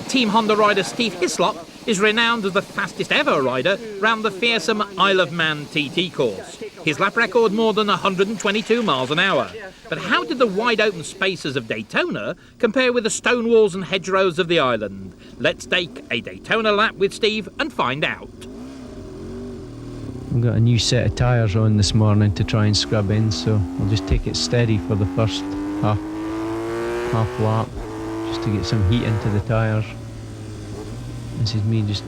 Team Honda rider Steve Hislop is renowned as the fastest ever rider round the fearsome Isle of Man TT course. His lap record more than 122 miles an hour. But how did the wide open spaces of Daytona compare with the stone walls and hedgerows of the island? Let's take a Daytona lap with Steve and find out. I've got a new set of tyres on this morning to try and scrub in, so I'll just take it steady for the first half lap, just to get some heat into the tyres. This is me just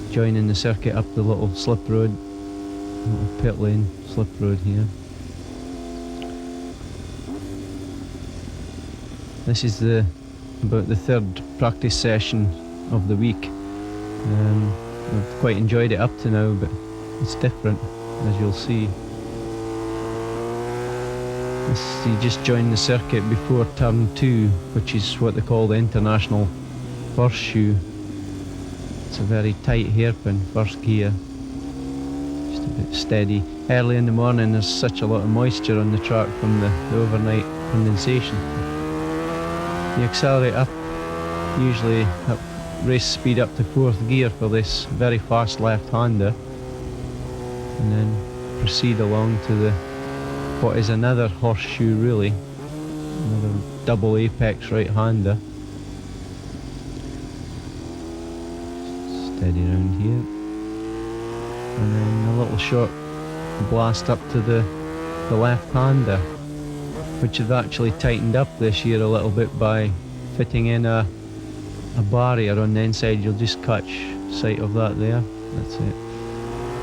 joining the circuit up the little slip road, little pit lane slip road here. This is about the third practice session of the week. I've quite enjoyed it up to now, but it's different, as you'll see. You just joined the circuit before turn 2, which is what they call the International Horseshoe. It's a very tight hairpin first gear, just a bit steady. Early in the morning there's such a lot of moisture on the track from the overnight condensation. You accelerate up, usually up race speed up to 4th gear for this very fast left-hander, and then proceed along to what is another horseshoe really, another double apex right-hander. Steady around here, and then a little short blast up to the left-hander, which have actually tightened up this year a little bit by fitting in a barrier on the inside. You'll just catch sight of that there, that's it.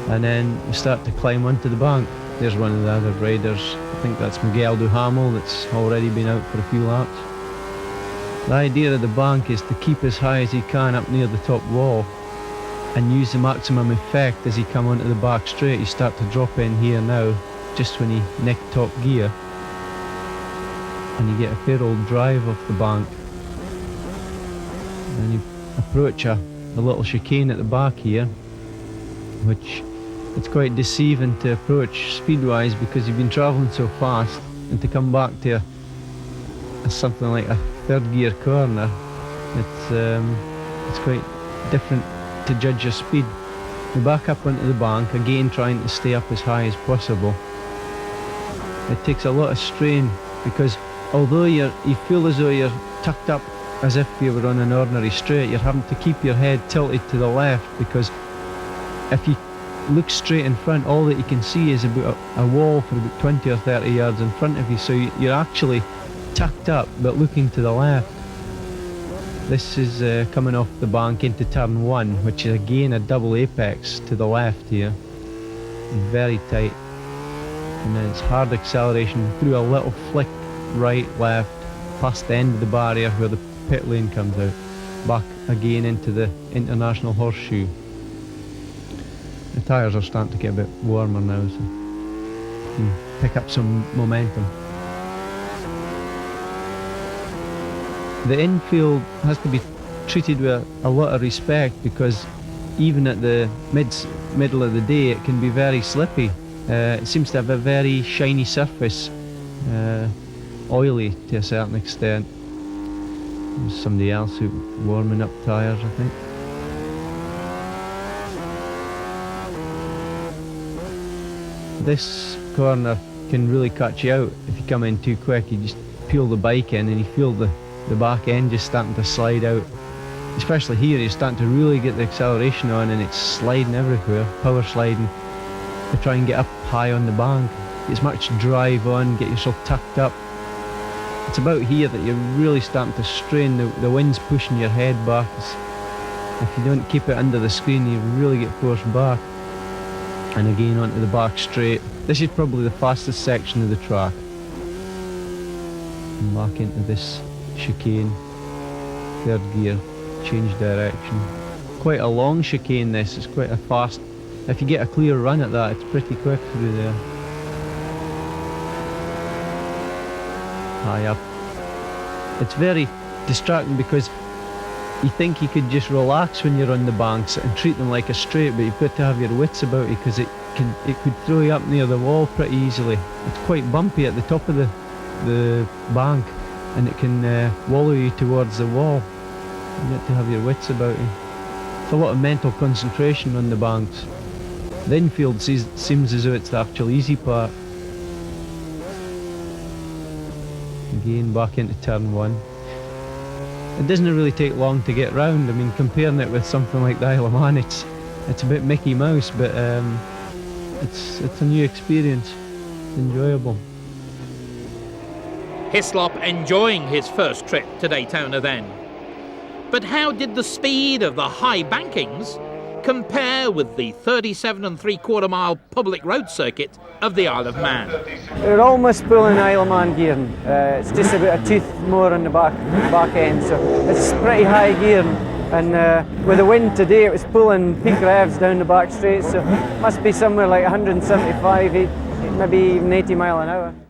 And then we start to climb onto the bank. There's one of the other riders, I think that's Miguel Duhamel, that's already been out for a few laps. The idea of the bank is to keep as high as he can up near the top wall and use the maximum effect as he come onto the back straight. You start to drop in here now, just when he nick top gear, and you get a fair old drive off the bank. And you approach a little chicane at the back here, which it's quite deceiving to approach speed-wise because you've been travelling so fast, and to come back to something like a 3rd gear corner, it's quite different to judge your speed. You back up onto the bank, again trying to stay up as high as possible. It takes a lot of strain because although you feel as though you're tucked up as if you were on an ordinary straight, you're having to keep your head tilted to the left, because if you look straight in front, all that you can see is about a wall for about 20 or 30 yards in front of you, so you're actually tucked up but looking to the left. This is coming off the bank into turn 1, which is again a double apex to the left here, very tight, and then it's hard acceleration through a little flick right left past the end of the barrier where the pit lane comes out, back again into the International Horseshoe. The tyres are starting to get a bit warmer now, so you can pick up some momentum. The infield has to be treated with a lot of respect, because even at the middle of the day it can be very slippy. It seems to have a very shiny surface, oily to a certain extent. There's somebody else who's warming up tyres, I think. This corner can really catch you out if you come in too quick. You just peel the bike in and you feel the back end just starting to slide out. Especially here, you're starting to really get the acceleration on and it's sliding everywhere, power sliding, to try and get up high on the bank. Get as much drive on, get yourself tucked up. It's about here that you're really starting to strain. The wind's pushing your head back. If you don't keep it under the screen, you really get forced back. And again onto the back straight. This is probably the fastest section of the track. And back into this chicane, 3rd gear, change direction. Quite a long chicane this, it's quite a fast, if you get a clear run at that, it's pretty quick through there. High up. It's very distracting because you think you could just relax when you're on the banks and treat them like a straight, but you've got to have your wits about you because it could throw you up near the wall pretty easily. It's quite bumpy at the top of the bank, and it can wallow you towards the wall. You get to have your wits about you. It's a lot of mental concentration on the banks. The infield seems as though it's the actual easy part. Again, back into turn 1. It doesn't really take long to get round. I mean, comparing it with something like the Isle of Man, it's a bit Mickey Mouse, but it's a new experience. It's enjoyable. Hislop enjoying his first trip to Daytona then. But how did the speed of the high bankings compare with the 37 3/4 mile public road circuit of the Isle of Man? We're almost pulling Isle of Man gearing. It's just about a tooth more on the back end, so it's pretty high gearing. And with the wind today, it was pulling peak revs down the back straight, so it must be somewhere like 175, maybe even 80 mile an hour.